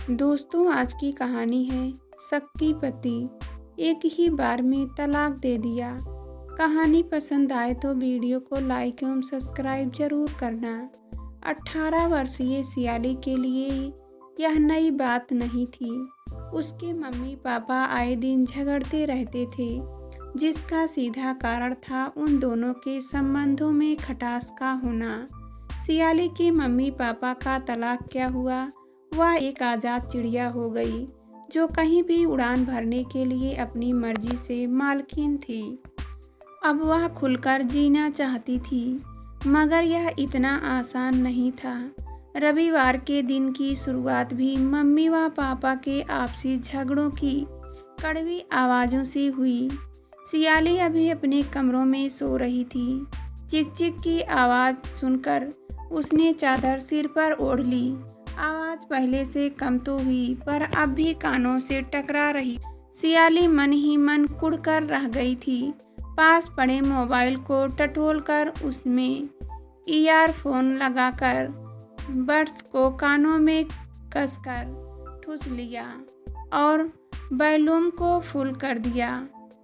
दोस्तों, आज की कहानी है शक की पति एक ही बार में तलाक दे दिया। कहानी पसंद आए तो वीडियो को लाइक एवं सब्सक्राइब जरूर करना। 18 वर्षीय सियाली के लिए यह नई बात नहीं थी। उसके मम्मी पापा आए दिन झगड़ते रहते थे, जिसका सीधा कारण था उन दोनों के संबंधों में खटास का होना। सियाली के मम्मी पापा का तलाक क्या हुआ? वह एक आज़ाद चिड़िया हो गई, जो कहीं भी उड़ान भरने के लिए अपनी मर्जी से मालकिन थी। अब वह खुलकर जीना चाहती थी, मगर यह इतना आसान नहीं था। रविवार के दिन की शुरुआत भी मम्मी व पापा के आपसी झगड़ों की कड़वी आवाज़ों से हुई। सियाली अभी अपने कमरों में सो रही थी। चिक चिक की आवाज़ सुनकर उसने चादर सिर पर ओढ़ ली। आवाज़ पहले से कम तो हुई, पर अब भी कानों से टकरा रही। सियाली मन ही मन कुढ़कर रह गई थी। पास पड़े मोबाइल को टटोलकर उसमें ईयरफोन लगाकर बड्स को कानों में कसकर ठूस लिया और वॉल्यूम को फुल कर दिया।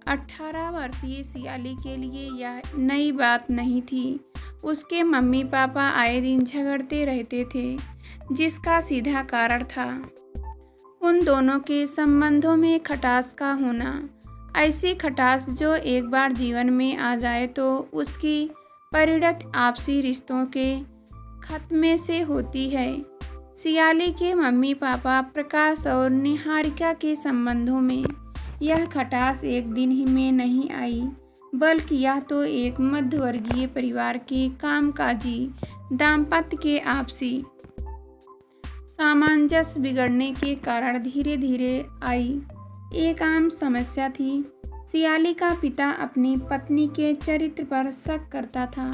18 वर्षीय सियाली के लिए यह नई बात नहीं थी। उसके मम्मी पापा आए दिन झगड़ते रहते थे, जिसका सीधा कारण था उन दोनों के संबंधों में खटास का होना। ऐसी खटास जो एक बार जीवन में आ जाए तो उसकी परिणति आपसी रिश्तों के खत्मे से होती है। सियाली के मम्मी पापा प्रकाश और निहारिका के संबंधों में यह खटास एक दिन ही में नहीं आई, बल्कि यह तो एक मध्यवर्गीय परिवार के कामकाजी दाम्पत्य के आपसी सामंजस्य बिगड़ने के कारण धीरे धीरे आई। एक आम समस्या थी। सियाली का पिता अपनी पत्नी के चरित्र पर शक करता था।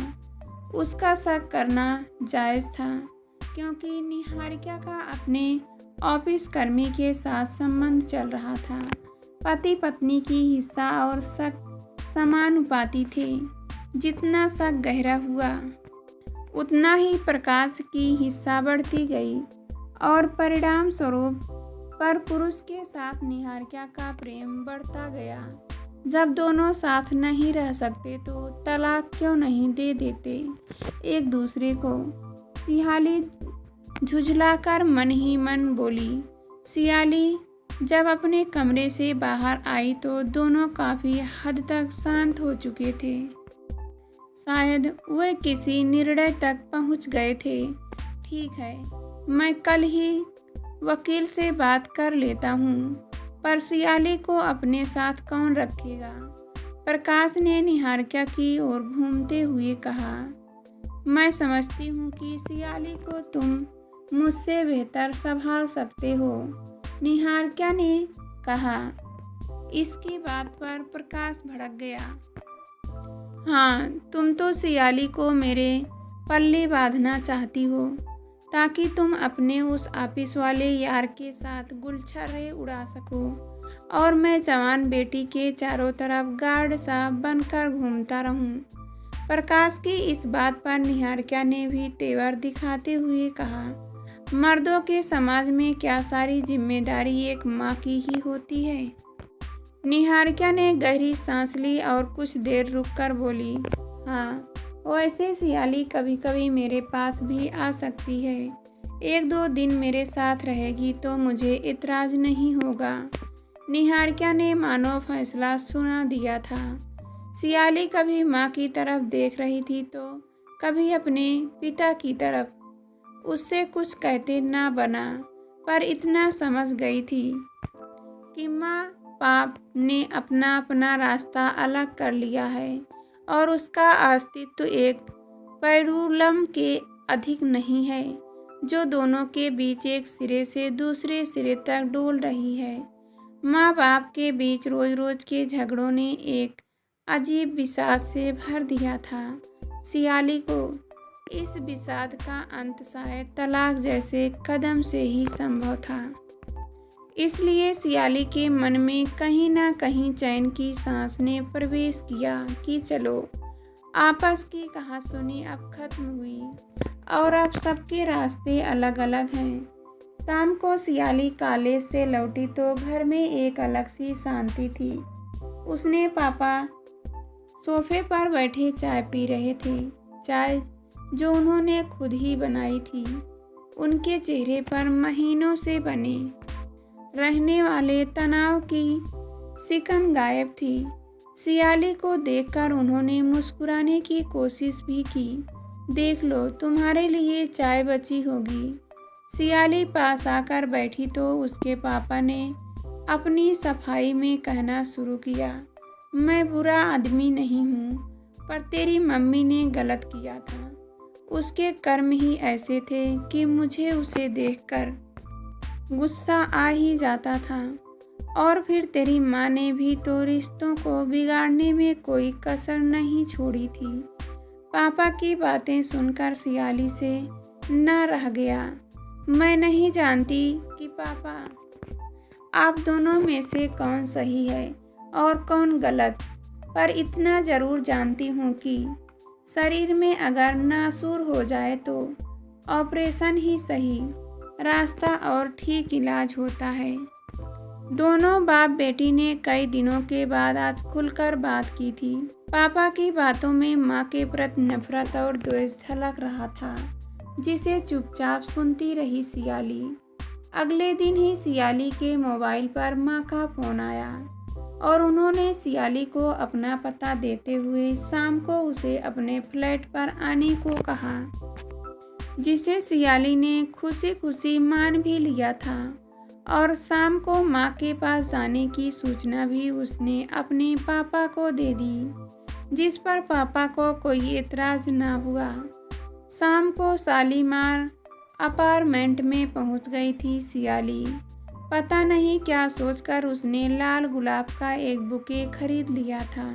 उसका शक करना जायज़ था, क्योंकि निहारिका का अपने ऑफिस कर्मी के साथ संबंध चल रहा था। पति पत्नी की हिस्सा और शक समानुपाती थे। जितना शक गहरा हुआ, उतना ही प्रकाश की हिस्सा बढ़ती गई और परिणाम स्वरूप पर पुरुष के साथ निहारिका का प्रेम बढ़ता गया। जब दोनों साथ नहीं रह सकते तो तलाक क्यों नहीं दे देते एक दूसरे को? सियाली झुझलाकर मन ही मन बोली। सियाली जब अपने कमरे से बाहर आई तो दोनों काफ़ी हद तक शांत हो चुके थे। शायद वे किसी निर्णय तक पहुंच गए थे। ठीक है, मैं कल ही वकील से बात कर लेता हूँ, पर सियाली को अपने साथ कौन रखेगा? प्रकाश ने निहारिका की ओर घूमते हुए कहा। मैं समझती हूँ कि सियाली को तुम मुझसे बेहतर संभाल सकते हो, निहारिका ने कहा। इसकी बात पर प्रकाश भड़क गया। हाँ, तुम तो सियाली को मेरे पल्ले बांधना चाहती हो, ताकि तुम अपने उस ऑफिस वाले यार के साथ गुलछर्रे उड़ा सको और मैं जवान बेटी के चारों तरफ गार्ड सा बनकर घूमता रहूं। प्रकाश की इस बात पर निहारिका ने भी तेवर दिखाते हुए कहा, मर्दों के समाज में क्या सारी जिम्मेदारी एक माँ की ही होती है? निहारिका ने गहरी सांस ली और कुछ देर रुककर बोली, हाँ, वैसे सियाली कभी कभी मेरे पास भी आ सकती है। 1-2 दिन मेरे साथ रहेगी तो मुझे इतराज नहीं होगा। निहारिका ने मानो फैसला सुना दिया था। सियाली कभी माँ की तरफ देख रही थी तो कभी अपने पिता की तरफ। उससे कुछ कहते ना बना, पर इतना समझ गई थी कि माँ बाप ने अपना अपना रास्ता अलग कर लिया है और उसका अस्तित्व एक पेंडुलम के अधिक नहीं है, जो दोनों के बीच एक सिरे से दूसरे सिरे तक डोल रही है। माँ बाप के बीच रोज रोज के झगड़ों ने एक अजीब विषाद से भर दिया था। सियाली को इस विषाद का अंत शायद तलाक जैसे कदम से ही संभव था। इसलिए सियाली के मन में कहीं ना कहीं चैन की सांस ने प्रवेश किया कि चलो, आपस की कहासुनी अब खत्म हुई और अब सबके रास्ते अलग अलग हैं। शाम को सियाली कॉलेज से लौटी तो घर में एक अलग सी शांति थी। उसने पापा सोफे पर बैठे चाय पी रहे थे, चाय जो उन्होंने खुद ही बनाई थी। उनके चेहरे पर महीनों से बने रहने वाले तनाव की सिकन गायब थी। सियाली को देखकर उन्होंने मुस्कुराने की कोशिश भी की। देख लो, तुम्हारे लिए चाय बची होगी। सियाली पास आकर बैठी तो उसके पापा ने अपनी सफाई में कहना शुरू किया, मैं बुरा आदमी नहीं हूँ, पर तेरी मम्मी ने गलत किया था। उसके कर्म ही ऐसे थे कि मुझे उसे देखकर गुस्सा आ ही जाता था। और फिर तेरी माँ ने भी तो रिश्तों को बिगाड़ने में कोई कसर नहीं छोड़ी थी। पापा की बातें सुनकर सियाली से न रह गया। मैं नहीं जानती कि पापा आप दोनों में से कौन सही है और कौन गलत, पर इतना ज़रूर जानती हूँ कि शरीर में अगर नासूर हो जाए तो ऑपरेशन ही सही रास्ता और ठीक इलाज होता है। दोनों बाप बेटी ने कई दिनों के बाद आज खुलकर बात की थी। पापा की बातों में माँ के प्रति नफरत और द्वेष झलक रहा था, जिसे चुपचाप सुनती रही सियाली। अगले दिन ही सियाली के मोबाइल पर माँ का फोन आया और उन्होंने सियाली को अपना पता देते हुए शाम को उसे अपने फ्लैट पर आने को कहा, जिसे सियाली ने खुशी खुशी मान भी लिया था। और शाम को माँ के पास जाने की सूचना भी उसने अपने पापा को दे दी, जिस पर पापा को कोई एतराज़ न हुआ। शाम को शालीमार अपार्टमेंट में पहुंच गई थी सियाली। पता नहीं क्या सोचकर उसने लाल गुलाब का एक बुके खरीद लिया था।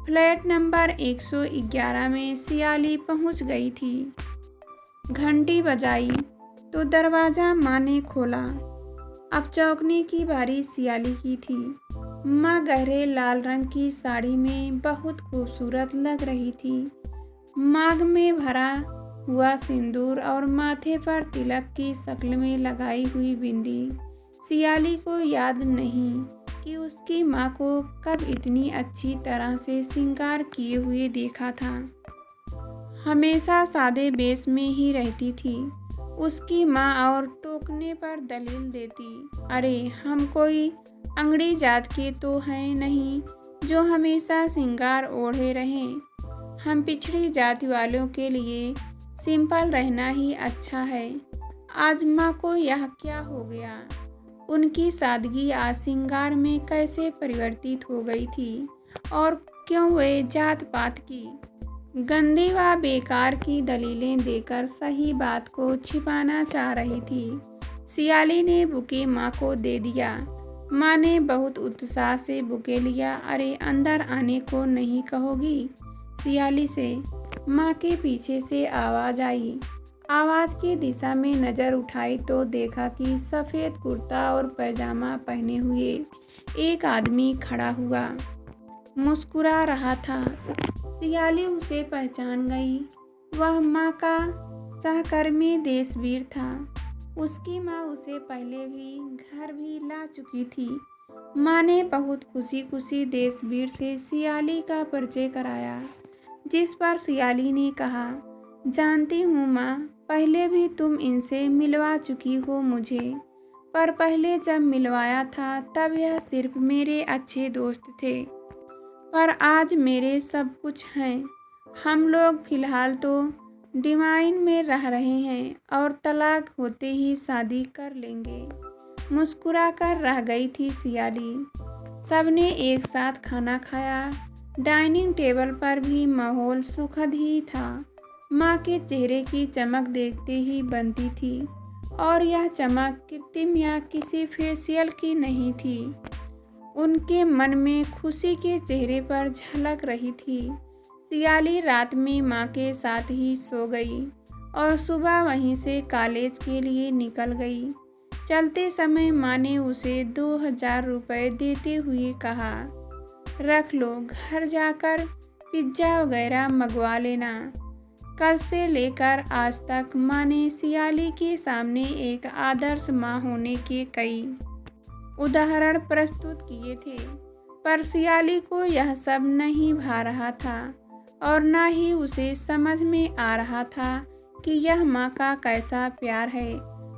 फ्लैट नंबर 111 में सियाली पहुंच गई थी। घंटी बजाई तो दरवाज़ा माँ ने खोला। अब चौंकने की बारी सियाली की थी। माँ गहरे लाल रंग की साड़ी में बहुत खूबसूरत लग रही थी। मांग में भरा हुआ सिंदूर और माथे पर तिलक की शक्ल में लगाई हुई बिंदी। सियाली को याद नहीं कि उसकी माँ को कब इतनी अच्छी तरह से श्रृंगार किए हुए देखा था। हमेशा सादे वेश में ही रहती थी उसकी माँ और टोकने पर दलील देती, अरे हम कोई अंगड़ी जात के तो हैं नहीं जो हमेशा श्रृंगार ओढ़े रहें। हम पिछड़ी जाति वालों के लिए सिंपल रहना ही अच्छा है। आज माँ को यह क्या हो गया? उनकी सादगी आज श्रृंगार में कैसे परिवर्तित हो गई थी और क्यों वे जात पात की गंदी व बेकार की दलीलें देकर सही बात को छिपाना चाह रही थी। सियाली ने बुके माँ को दे दिया। माँ ने बहुत उत्साह से बुके लिया। अरे अंदर आने को नहीं कहोगी? सियाली से माँ के पीछे से आवाज़ आई। आवाज़ की दिशा में नज़र उठाई तो देखा कि सफ़ेद कुर्ता और पैजामा पहने हुए एक आदमी खड़ा हुआ मुस्कुरा रहा था। सियाली उसे पहचान गई। वह माँ का सहकर्मी देशवीर था। उसकी माँ उसे पहले भी घर भी ला चुकी थी। माँ ने बहुत खुशी खुशी देशवीर से सियाली का परिचय कराया, जिस पर सियाली ने कहा, जानती हूँ माँ, पहले भी तुम इनसे मिलवा चुकी हो मुझे, पर पहले जब मिलवाया था तब यह सिर्फ मेरे अच्छे दोस्त थे, पर आज मेरे सब कुछ हैं। हम लोग फ़िलहाल तो डिवाइन में रह रहे हैं और तलाक होते ही शादी कर लेंगे। मुस्कुरा कर रह गई थी सियाली। सबने एक साथ खाना खाया। डाइनिंग टेबल पर भी माहौल सुखद ही था। माँ के चेहरे की चमक देखते ही बनती थी, और यह चमक कृत्रिम या किसी फेशियल की नहीं थी। उनके मन में खुशी के चेहरे पर झलक रही थी। सियाली रात में माँ के साथ ही सो गई और सुबह वहीं से कॉलेज के लिए निकल गई। चलते समय माँ ने उसे 2000 रुपये देते हुए कहा, रख लो, घर जाकर पिज्ज़ा वगैरह मंगवा लेना। कल से लेकर आज तक माँ ने सियाली के सामने एक आदर्श माँ होने के कई उदाहरण प्रस्तुत किए थे, पर सियाली को यह सब नहीं भा रहा था और न ही उसे समझ में आ रहा था कि यह माँ का कैसा प्यार है,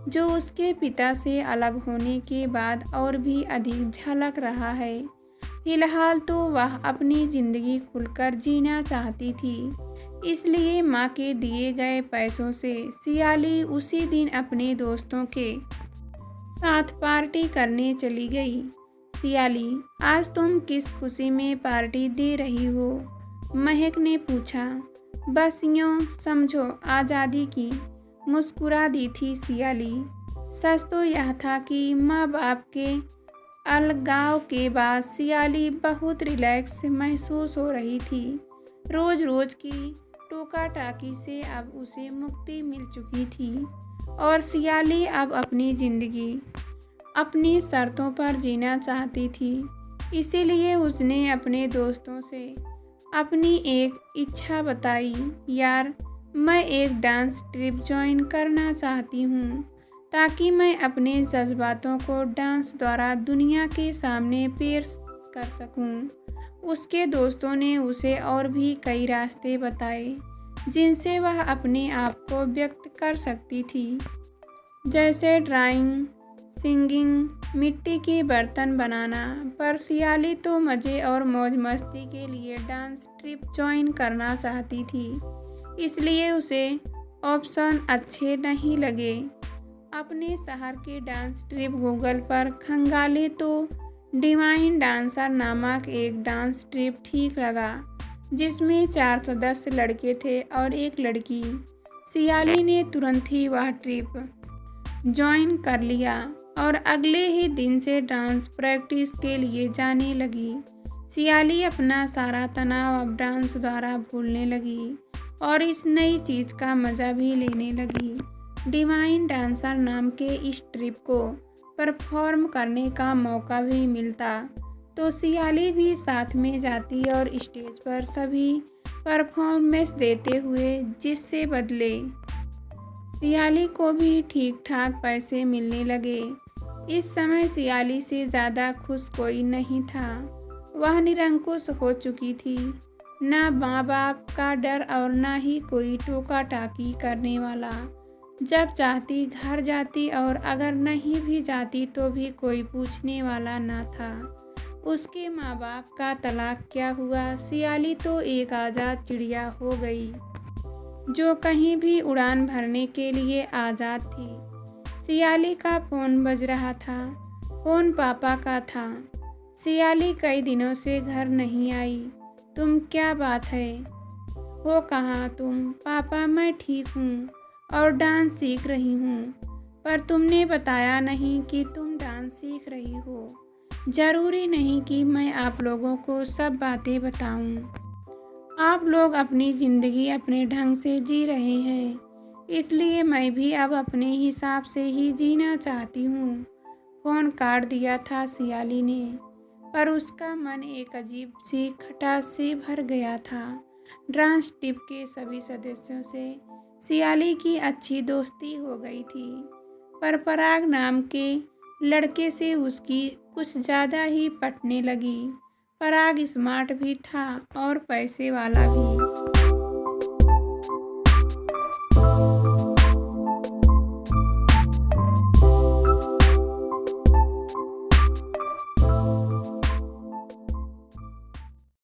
जो उसके पिता से अलग होने के बाद और भी अधिक झलक रहा है। फिलहाल तो वह अपनी जिंदगी खुलकर जीना चाहती थी, इसलिए माँ के दिए गए पैसों से सियाली उसी दिन अपने दोस्तों के साथ पार्टी करने चली गई। सियाली, आज तुम किस खुशी में पार्टी दे रही हो? महक ने पूछा। बस यूँ समझो आज़ादी की, मुस्कुरा दी थी सियाली। सच तो यह था कि माँ बाप के अलगाव के बाद सियाली बहुत रिलैक्स महसूस हो रही थी। रोज रोज की टोका टाकी से अब उसे मुक्ति मिल चुकी थी और सियाली अब अपनी ज़िंदगी अपनी शर्तों पर जीना चाहती थी। इसीलिए उसने अपने दोस्तों से अपनी एक इच्छा बताई, यार मैं एक डांस ट्रिप ज्वाइन करना चाहती हूँ, ताकि मैं अपने जज्बातों को डांस द्वारा दुनिया के सामने पेश कर सकूँ। उसके दोस्तों ने उसे और भी कई रास्ते बताए जिनसे वह अपने आप को व्यक्त कर सकती थी, जैसे ड्राइंग, सिंगिंग, मिट्टी के बर्तन बनाना। पर सियाली तो मज़े और मौज मस्ती के लिए डांस ट्रिप ज्वाइन करना चाहती थी, इसलिए उसे ऑप्शन अच्छे नहीं लगे। अपने शहर के डांस ट्रिप गूगल पर खंगाले तो डिवाइन डांसर नामक एक डांस ट्रिप ठीक लगा, जिसमें 4 सदस्य लड़के थे और एक लड़की। सियाली ने तुरंत ही वह ट्रिप ज्वाइन कर लिया और अगले ही दिन से डांस प्रैक्टिस के लिए जाने लगी। सियाली अपना सारा तनाव अब डांस द्वारा भूलने लगी और इस नई चीज़ का मज़ा भी लेने लगी। डिवाइन डांसर नाम के इस ट्रिप को परफॉर्म करने का मौका भी मिलता तो सियाली भी साथ में जाती और स्टेज पर सभी परफॉर्मेंस देते हुए जिससे बदले सियाली को भी ठीक ठाक पैसे मिलने लगे। इस समय सियाली से ज़्यादा खुश कोई नहीं था। वह निरंकुश हो चुकी थी, ना माँ बाप का डर और ना ही कोई टोका टाकी करने वाला। जब चाहती घर जाती और अगर नहीं भी जाती तो भी कोई पूछने वाला ना था। उसके माँ बाप का तलाक क्या हुआ, सियाली तो एक आज़ाद चिड़िया हो गई, जो कहीं भी उड़ान भरने के लिए आज़ाद थी। सियाली का फ़ोन बज रहा था। फ़ोन पापा का था। सियाली कई दिनों से घर नहीं आई। तुम, क्या बात है? हो कहाँ तुम? पापा, मैं ठीक हूँ और डांस सीख रही हूँ, पर तुमने बताया नहीं कि तुम डांस सीख रही हो। ज़रूरी नहीं कि मैं आप लोगों को सब बातें बताऊँ। आप लोग अपनी ज़िंदगी अपने ढंग से जी रहे हैं, इसलिए मैं भी अब अपने हिसाब से ही जीना चाहती हूँ। फ़ोन काट दिया था सियाली ने, पर उसका मन एक अजीब सी खटास से भर गया था। डांस टीम के सभी सदस्यों से सियाली की अच्छी दोस्ती हो गई थी, पर पराग नाम के लड़के से उसकी कुछ ज़्यादा ही पटने लगी। पराग स्मार्ट भी था और पैसे वाला भी।